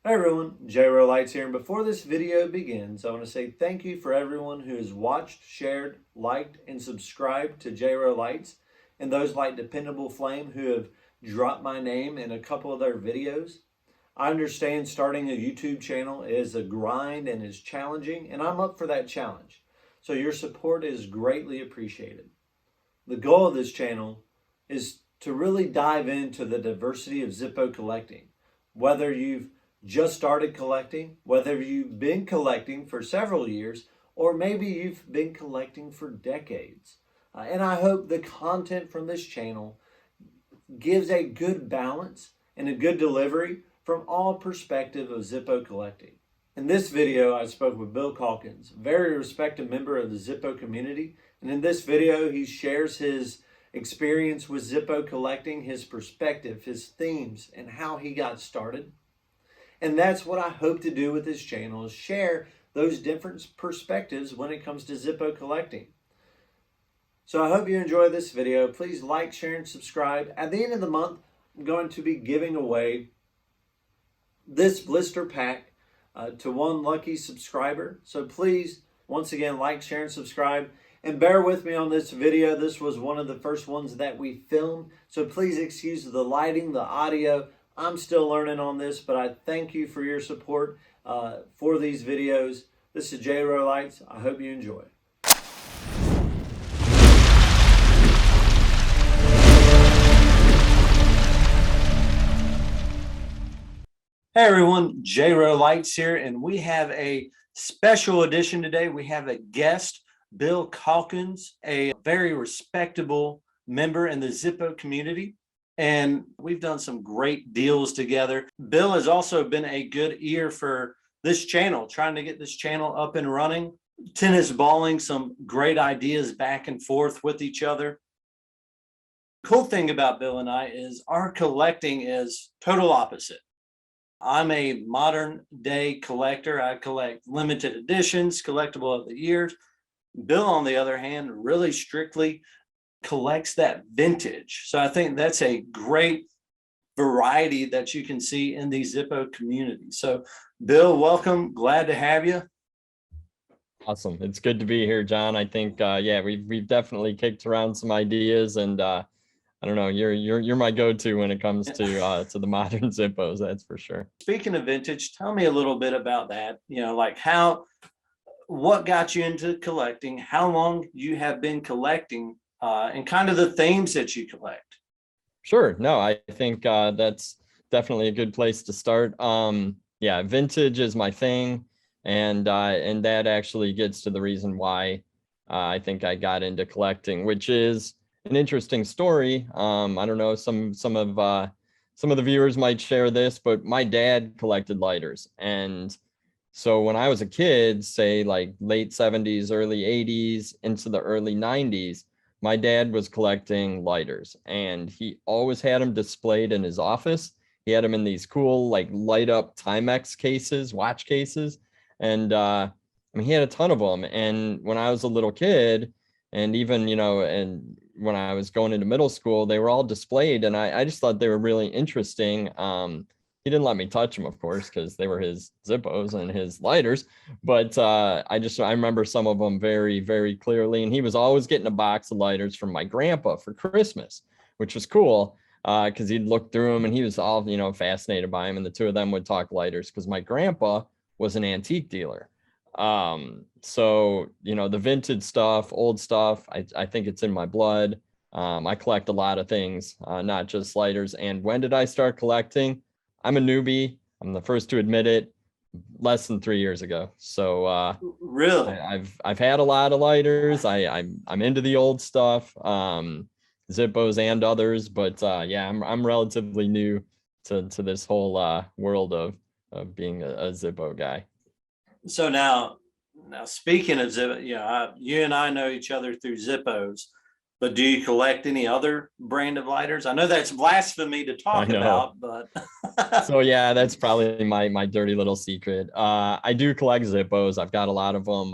Hi everyone, JRO Lights here, and before this video begins, I want to say thank you for everyone who has watched, shared, liked, and subscribed to JRO Lights, and those like Dependable Flame who have dropped my name in a couple of their videos. I understand starting a YouTube channel is a grind and is challenging, and I'm up for that challenge. So your support is greatly appreciated. The goal of this channel is to really dive into the diversity of Zippo collecting, whether you've just started collecting, whether you've been collecting for several years, or maybe you've been collecting for decades. And I hope the content from this channel gives a good balance and a good delivery from all perspective of Zippo collecting. In this video, I spoke with Bill Calkins, a very respected member of the Zippo community. And in this video, he shares his experience with Zippo collecting, his perspective, his themes, and how he got started. And that's what I hope to do with this channel, is share those different perspectives when it comes to Zippo collecting. So I hope you enjoy this video. Please like, share, and subscribe. At the end of the month, I'm going to be giving away this blister pack to one lucky subscriber. So please, once again, like, share, and subscribe. And bear with me on this video. This was one of the first ones that we filmed. So please excuse the lighting, the audio. I'm still learning on this, but I thank you for your support for these videos. This is JRO Lights. I hope you enjoy. Hey everyone, JRO Lights here, and we have a special edition today. We have a guest, Bill Calkins, a very respectable member in the Zippo community. And we've done some great deals together. Bill has also been a good ear for this channel, trying to get this channel up and running, tennis balling some great ideas back and forth with each other. Cool thing about Bill and I is our collecting is total opposite. I'm a modern day collector. I collect limited editions, collectible of the years. Bill, on the other hand, really strictly collects that vintage. So I think that's a great variety that you can see in the Zippo community. So Bill, welcome. Glad to have you. Awesome. It's good to be here, John. I think yeah, we've definitely kicked around some ideas, and I don't know, you're my go-to when it comes to the modern Zippos, that's for sure. Speaking of vintage, tell me a little bit about that. Like what got you into collecting, how long you have been collecting, and kind of the themes that you collect. Sure. No, I think that's definitely a good place to start. Yeah, vintage is my thing, and that actually gets to the reason why I think I got into collecting, which is an interesting story. I don't know, some of the viewers might share this, but my dad collected lighters, and so when I was a kid, say like late 70s, early 80s into the early 90s, my dad was collecting lighters, and he always had them displayed in his office. He had them in these cool, like, light up Timex cases, watch cases. And I mean, he had a ton of them. And when I was a little kid, and even, and when I was going into middle school, they were all displayed. And I just thought they were really interesting. He didn't let me touch them, of course, because they were his Zippos and his lighters. But I remember some of them very, very clearly. And he was always getting a box of lighters from my grandpa for Christmas, which was cool because he'd look through them and he was all, fascinated by them. And the two of them would talk lighters because my grandpa was an antique dealer. So, the vintage stuff, old stuff, I think it's in my blood. I collect a lot of things, not just lighters. And when did I start collecting? I'm a newbie. I'm the first to admit it. Less than 3 years ago. So really, I've had a lot of lighters. I'm into the old stuff, Zippos and others. But yeah, I'm relatively new to this whole world of being a Zippo guy. So now speaking of Zippo, you and I know each other through Zippos. But do you collect any other brand of lighters? I know that's blasphemy to talk about, but so yeah, that's probably my dirty little secret. I do collect Zippos. I've got a lot of them.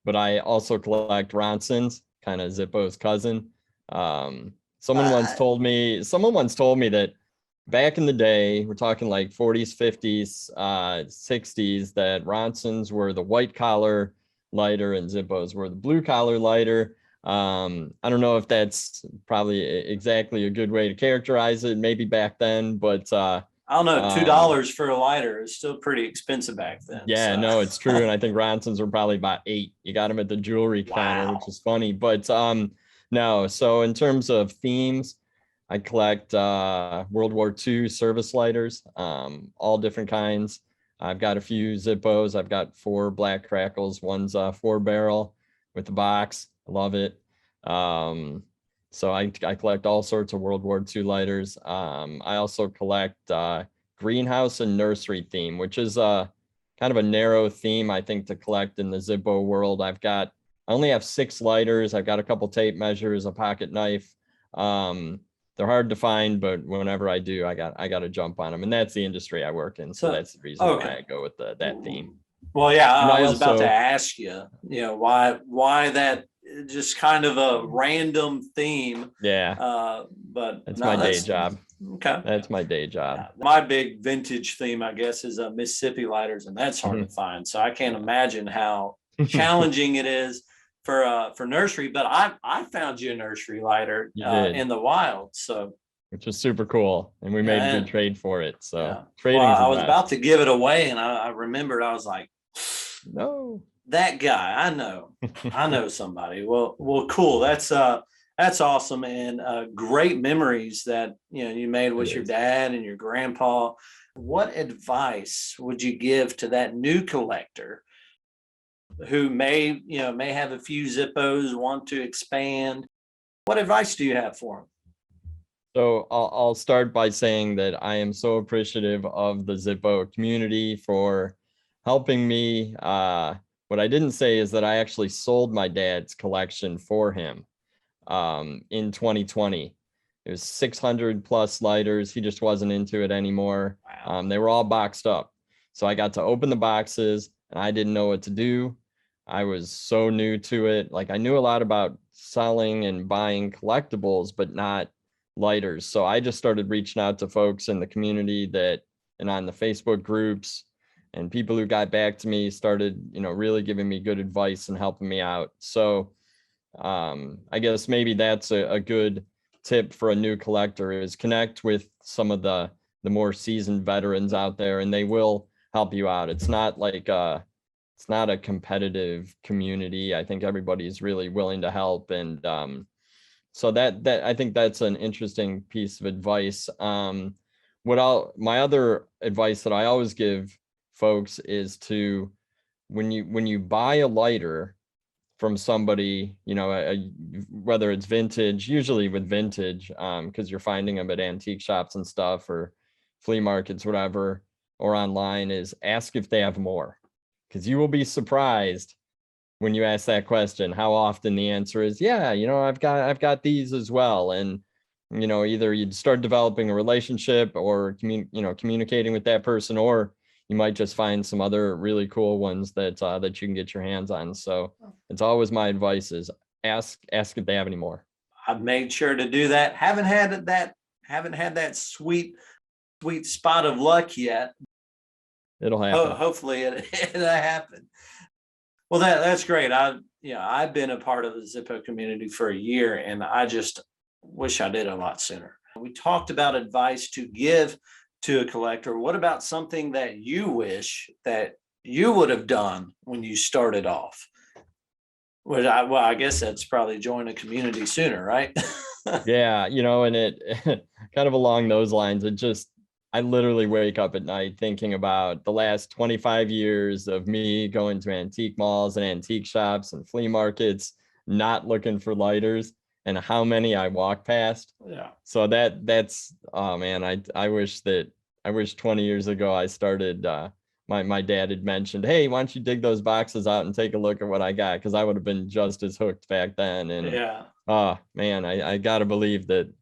But I also collect Ronsons, kind of Zippo's cousin. Someone once told me that back in the day, we're talking like 40s, 50s, 60s, that Ronsons were the white collar lighter and Zippos were the blue collar lighter. I don't know if that's probably exactly a good way to characterize it, maybe back then, but I don't know, $2 for a lighter is still pretty expensive back then. Yeah, so. no, it's true. And I think Ronsons were probably about 8. You got them at the jewelry counter, which is funny. But no, so in terms of themes, I collect World War II service lighters, all different kinds. I've got a few Zippos. I've got 4 black crackles. One's 4-barrel with the box. I love it. So I collect all sorts of World War II lighters. I also collect greenhouse and nursery theme, which is kind of a narrow theme, I think, to collect in the Zippo world. I only have 6 lighters. I've got a couple tape measures, a pocket knife. They're hard to find, but whenever I do, I got to jump on them, and that's the industry I work in. So that's the reason why I go with that theme. Well, yeah, I was about to ask you, why that just kind of a random theme. Yeah. But that's my day job. Okay. That's my day job. Yeah. My big vintage theme, I guess, is Mississippi lighters, and that's hard to find. So I can't imagine how challenging it is for nursery. But I found you a nursery lighter in the wild. So which was super cool, and we made a good trade for it. So trading. Well, I was about to give it away, and I remembered I was like, no, that guy, I know somebody. Well, cool. That's awesome, and great memories that you made with your dad and your grandpa. What advice would you give to that new collector who may have a few Zippos, want to expand? What advice do you have for them? So I'll start by saying that I am so appreciative of the Zippo community for helping me. What I didn't say is that I actually sold my dad's collection for him in 2020. It was 600 plus lighters. He just wasn't into it anymore. Wow. They were all boxed up. So I got to open the boxes, and I didn't know what to do. I was so new to it. Like, I knew a lot about selling and buying collectibles, but not lighters. So I just started reaching out to folks in the community and on the Facebook groups, and people who got back to me started, really giving me good advice and helping me out. So I guess maybe that's a good tip for a new collector, is connect with some of the more seasoned veterans out there, and they will help you out. It's not like it's not a competitive community. I think everybody's really willing to help. And so that I think that's an interesting piece of advice. My other advice that I always give folks is to, when you buy a lighter from somebody, whether it's vintage, usually with vintage, because you're finding them at antique shops and stuff, or flea markets, whatever, or online, is ask if they have more, because you will be surprised when you ask that question how often the answer is, yeah, I've got these as well. And either you'd start developing a relationship or communicating with that person, or you might just find some other really cool ones that you can get your hands on. So it's always my advice is ask if they have any more. I've made sure to do that. Haven't had that sweet spot of luck yet. It'll happen. Hopefully it'll happen. Well, that's great. I've been a part of the Zippo community for a year, and I just wish I did a lot sooner. We talked about advice to give to a collector. What about something that you wish that you would have done when you started off? I guess that's probably join a community sooner, right? Yeah, and it kind of along those lines, I literally wake up at night thinking about the last 25 years of me going to antique malls and antique shops and flea markets, not looking for lighters, and how many I walk past. Yeah. So that's, oh man, I wish 20 years ago I started, my dad had mentioned, hey, why don't you dig those boxes out and take a look at what I got? Because I would have been just as hooked back then. And yeah. Oh man, I gotta believe that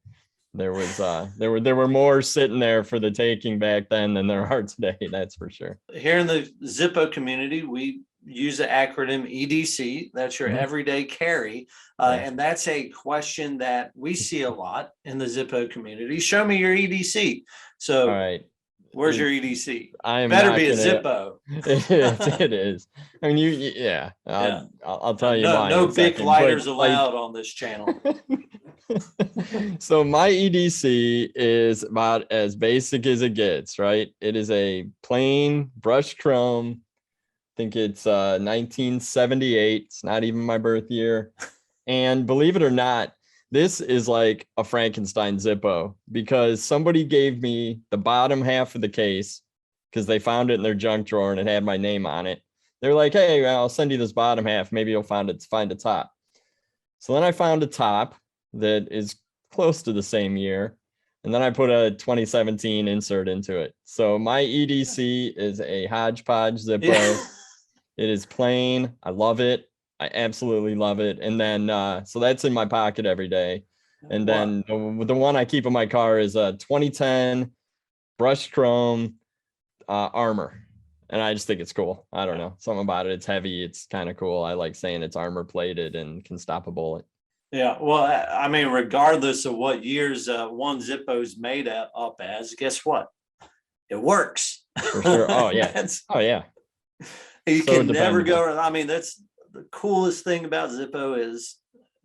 there were more sitting there for the taking back then than there are today. That's for sure. Here in the Zippo community, we use the acronym EDC. That's your everyday carry. And that's a question that we see a lot in the Zippo community. Show me your EDC. So, all right. Where's your EDC? I am better not be a gonna, Zippo. it is. I mean, yeah. I'll tell you mine. No big lighters allowed on this channel. So my EDC is about as basic as it gets, right? It is a plain brushed chrome. I think it's 1978. It's not even my birth year. And believe it or not, this is like a Frankenstein Zippo because somebody gave me the bottom half of the case because they found it in their junk drawer and it had my name on it. They're like, hey, I'll send you this bottom half. Maybe you'll find a top. So then I found a top that is close to the same year. And then I put a 2017 insert into it. So my EDC is a hodgepodge Zippo. Yeah. It is plain. I love it. I absolutely love it. And then, so that's in my pocket every day. And then the one I keep in my car is a 2010 brushed chrome armor. And I just think it's cool. I don't know. Something about it. It's heavy. It's kind of cool. I like saying it's armor plated and can stop a bullet. Yeah. Well, I mean, regardless of what years one Zippo's made up as, guess what? It works. For sure. Oh, yeah. Oh, yeah. You so can never go. I mean, that's the coolest thing about Zippo is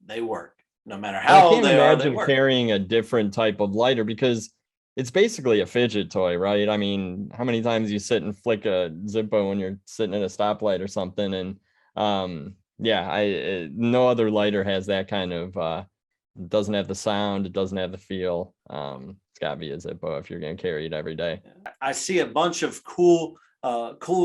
they work no matter how old they are. I can't imagine carrying a different type of lighter because it's basically a fidget toy, right? I mean, how many times you sit and flick a Zippo when you're sitting at a stoplight or something? And yeah, no other lighter has that kind of, it doesn't have the sound. It doesn't have the feel. It's gotta be a Zippo if you're going to carry it every day. I see a bunch of cool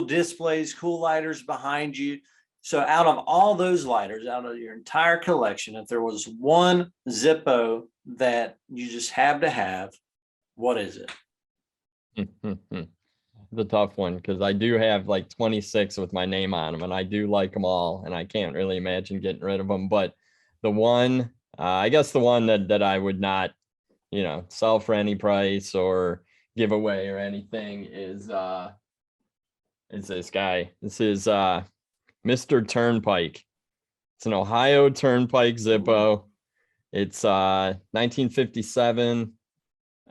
displays, cool lighters behind you. So out of all those lighters, out of your entire collection, if there was one Zippo that you just have to have, what is it? The tough one because I do have like 26 with my name on them and I do like them all and I can't really imagine getting rid of them. But the one, I guess the one that I would not, sell for any price or give away or anything is this guy. This is Mr. Turnpike. It's an Ohio Turnpike Zippo. It's 1957.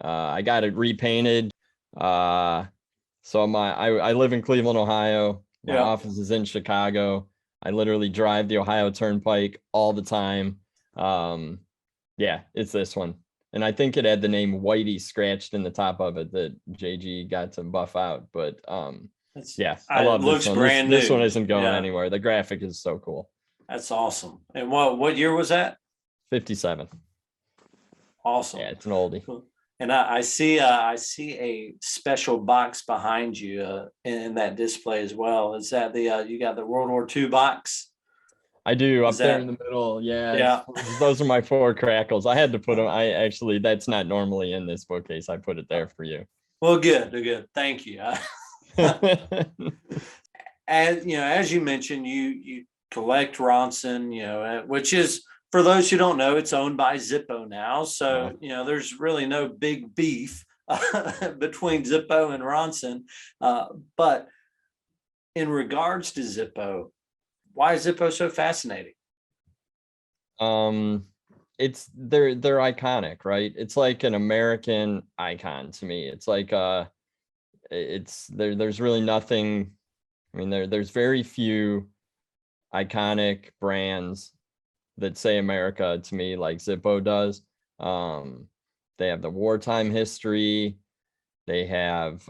I got it repainted. So I live in Cleveland, Ohio. My office is in Chicago. I literally drive the Ohio Turnpike all the time. Yeah, it's this one. And I think it had the name Whitey scratched in the top of it that JG got to buff out. But yeah, I love this one. Brand new. This one isn't going anywhere. The graphic is so cool. That's awesome. And what year was that? 57. Awesome. Yeah, it's an oldie. Cool. And I see a special box behind you in that display as well. Is that you got the World War II box? I do up there in the middle. Yeah. Those are my 4 crackles. I had to put them. That's not normally in this bookcase. I put it there for you. Well, good. Thank you. As you mentioned, you collect Ronson, which is, for those who don't know, it's owned by Zippo now. So, there's really no big beef between Zippo and Ronson. But in regards to Zippo, why is Zippo so fascinating? It's they're iconic, right? It's like an American icon to me. It's like there's really nothing. I mean, there's very few iconic brands that say America to me like Zippo does. They have the wartime history. They have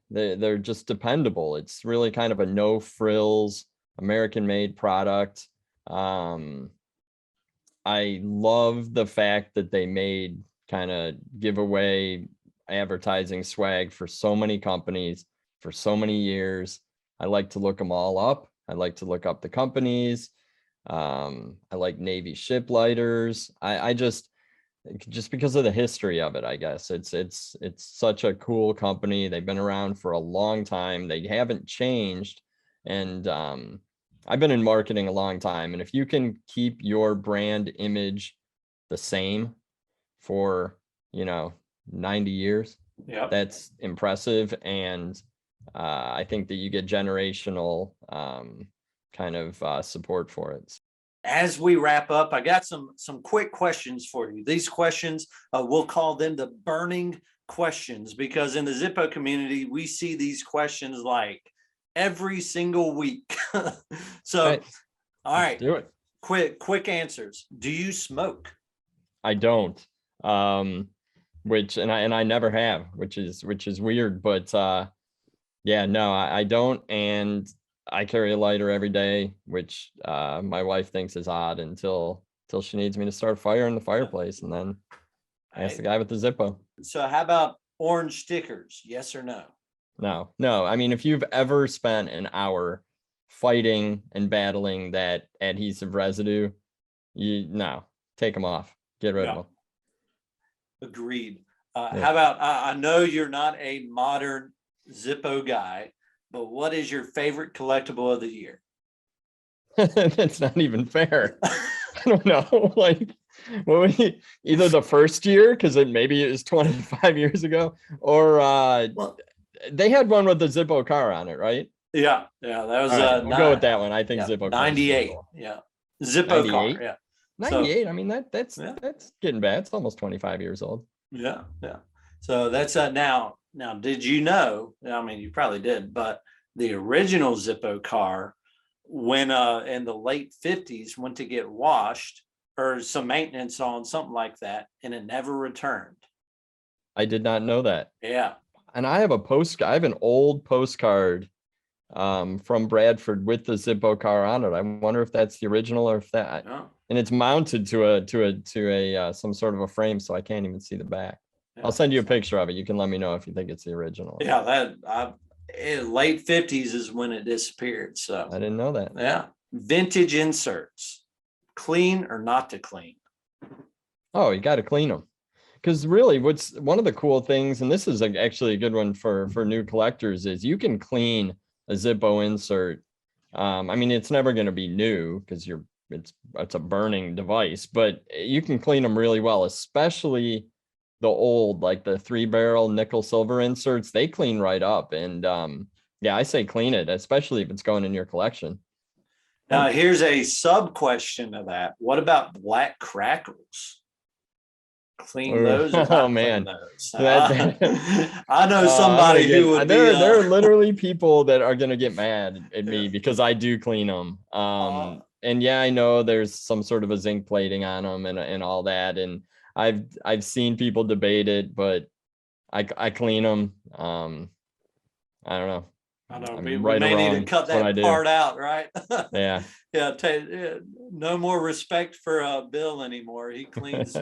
they're just dependable. It's really kind of a no frills American made product. I love the fact that they made kind of giveaway advertising swag for so many companies for so many years. I like to look them all up. I like to look up the companies. I like Navy ship lighters. I just because of the history of it, I guess it's such a cool company. They've been around for a long time. They haven't changed. And I've been in marketing a long time. And if you can keep your brand image the same for, 90 years, that's impressive. And I think that you get generational kind of support for it. As we wrap up, I got some quick questions for you. These questions, we'll call them the burning questions, because in the Zippo community, we see these questions like every single week. So, Right. all right, Do it. quick answers. Do you smoke? I don't. Which I never have, which is weird, but yeah, no, I don't. And I carry a lighter every day, which my wife thinks is odd until she needs me to start a fire in the fireplace, and then ask the guy with the Zippo. So how about orange stickers? Yes or no? No. I mean, if you've ever spent an hour fighting and battling that adhesive residue, take them off, get rid of them. Agreed. Yeah. How about, I know you're not a modern Zippo guy, but what is your favorite collectible of the year? That's not even fair. I don't know. Like, either the first year, because maybe it was 25 years ago, or Well, they had one with the Zippo car on it, right? yeah, that was Right, we'll go with that one. I think yeah, Zippo 98. cool. Yeah, Zippo car. Yeah, 98. I mean, that's yeah. that's getting bad. It's almost 25 years old. Yeah. So that's now. Did you know? I mean, you probably did, but the original Zippo car, when in the late 50s, went to get washed or some maintenance on something like that, and it never returned. I did not know that. Yeah. And I have an old postcard from Bradford with the Zippo car on it. I wonder if that's the original or if that. Yeah. And it's mounted to a some sort of a frame, so I can't even see the back. Yeah. I'll send you a picture of it. You can let me know if you think it's the original. Yeah, late 50s is when it disappeared. So I didn't know that. yeah. Vintage inserts, clean or not to clean? Oh, you got to clean them. Because really, what's one of the cool things, and this is actually a good one for new collectors, is you can clean a Zippo insert. I mean, it's never going to be new because it's a burning device, but you can clean them really well, especially the old, like the 3-barrel nickel silver inserts. They clean right up. And yeah, I say clean it, especially if it's going in your collection. Now, here's a sub question to that. What about black crackles? Clean those? Or oh man, those? I know somebody who would be. There are literally people that are gonna get mad at me because I do clean them. And yeah, I know there's some sort of a zinc plating on them and all that, and I've seen people debate it, but I clean them. I don't know. I know we may need to cut that part out, right? Yeah. Yeah. No more respect for Bill anymore. He cleans.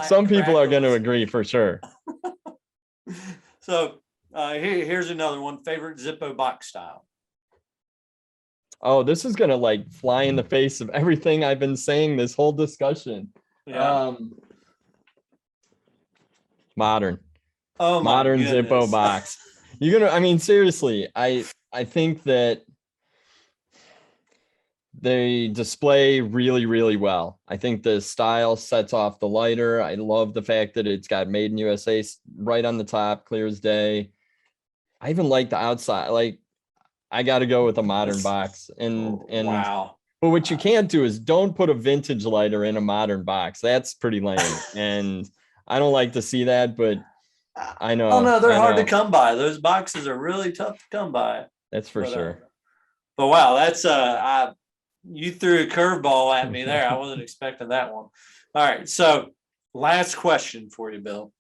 Some people are going to agree for sure. So here's another one. Favorite Zippo box style. Oh, this is going to like fly in the face of everything I've been saying this whole discussion. Yeah. Modern. Oh, modern Zippo box. I mean, seriously, I think that they display really, really well. I think the style sets off the lighter. I love the fact that it's got made in USA right on the top, clear as day. I even like the outside. Like, I got to go with a modern box. And wow. But what you can't do is don't put a vintage lighter in a modern box. That's pretty lame. And I don't like to see that, but I know. Oh no, they're hard to come by. Those boxes are really tough to come by. That's for sure. But wow, that's you threw a curveball at me there. I wasn't expecting that one. All right, so last question for you, Bill.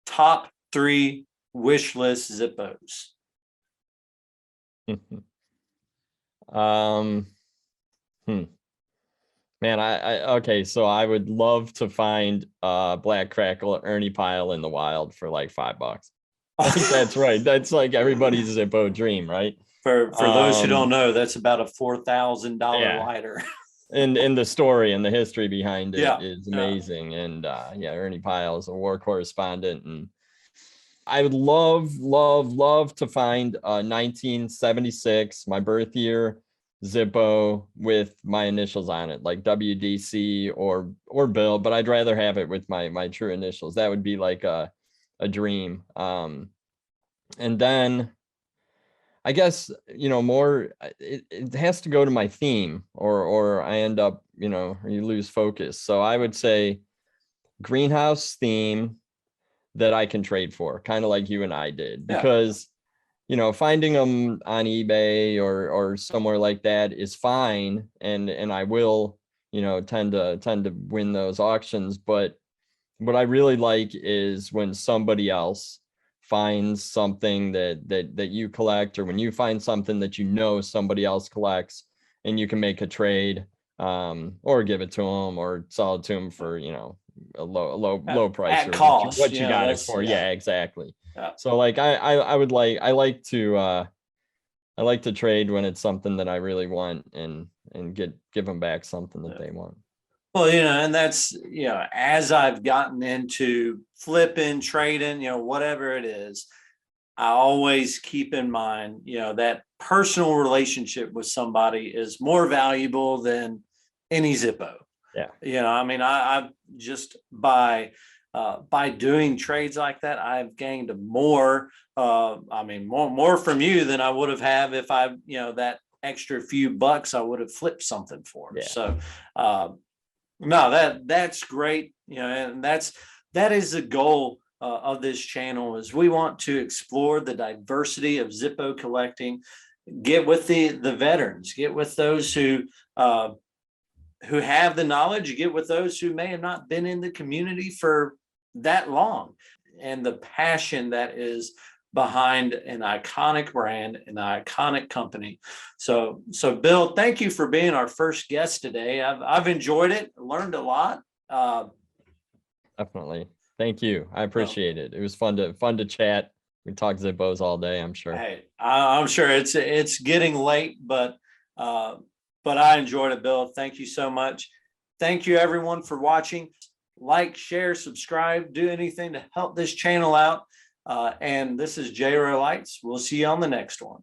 Top 3 wish list Zippos. Man, okay, so I would love to find black crackle Ernie pile in the wild for like $5. I think that's right. That's like everybody's Zippo dream, right? For those who don't know, that's about a $4,000 lighter. And the story and the history behind it is amazing. And Ernie Pyle is a war correspondent, and I would love to find a 1976, my birth year, Zippo with my initials on it, like WDC or Bill, but I'd rather have it with my true initials. That would be like a dream. And then I guess, more, it has to go to my theme, or I end up, you lose focus. So I would say greenhouse theme that I can trade for, kind of like you and I did, Yeah. because, finding them on eBay or somewhere like that is fine. And I will, tend to win those auctions. But what I really like is when somebody else finds something that you collect, or when you find something that somebody else collects, and you can make a trade, or give it to them or sell it to them for a low price, At or cost, what you got it that's, for. Yeah, exactly. yeah. So like I like to trade when it's something that I really want, and give them back something that they want. Well, and that's, as I've gotten into flipping, trading, whatever it is, I always keep in mind, that personal relationship with somebody is more valuable than any Zippo. Yeah. I mean, I've just by doing trades like that, I've gained more, more from you than I would have if I, that extra few bucks I would have flipped something for. Yeah. So, no, that's great. And that is the goal of this channel, is we want to explore the diversity of Zippo collecting, get with the veterans, get with those who have the knowledge, get with those who may have not been in the community for that long, and the passion that is behind an iconic brand, an iconic company. So Bill, thank you for being our first guest today. I've enjoyed it, learned a lot. Definitely. Thank you. I appreciate it. It was fun to chat. We talk Zippos all day, I'm sure. Hey, I'm sure it's getting late, but I enjoyed it, Bill. Thank you so much. Thank you everyone for watching. Like, share, subscribe, do anything to help this channel out. And this is JRO Lights. We'll see you on the next one.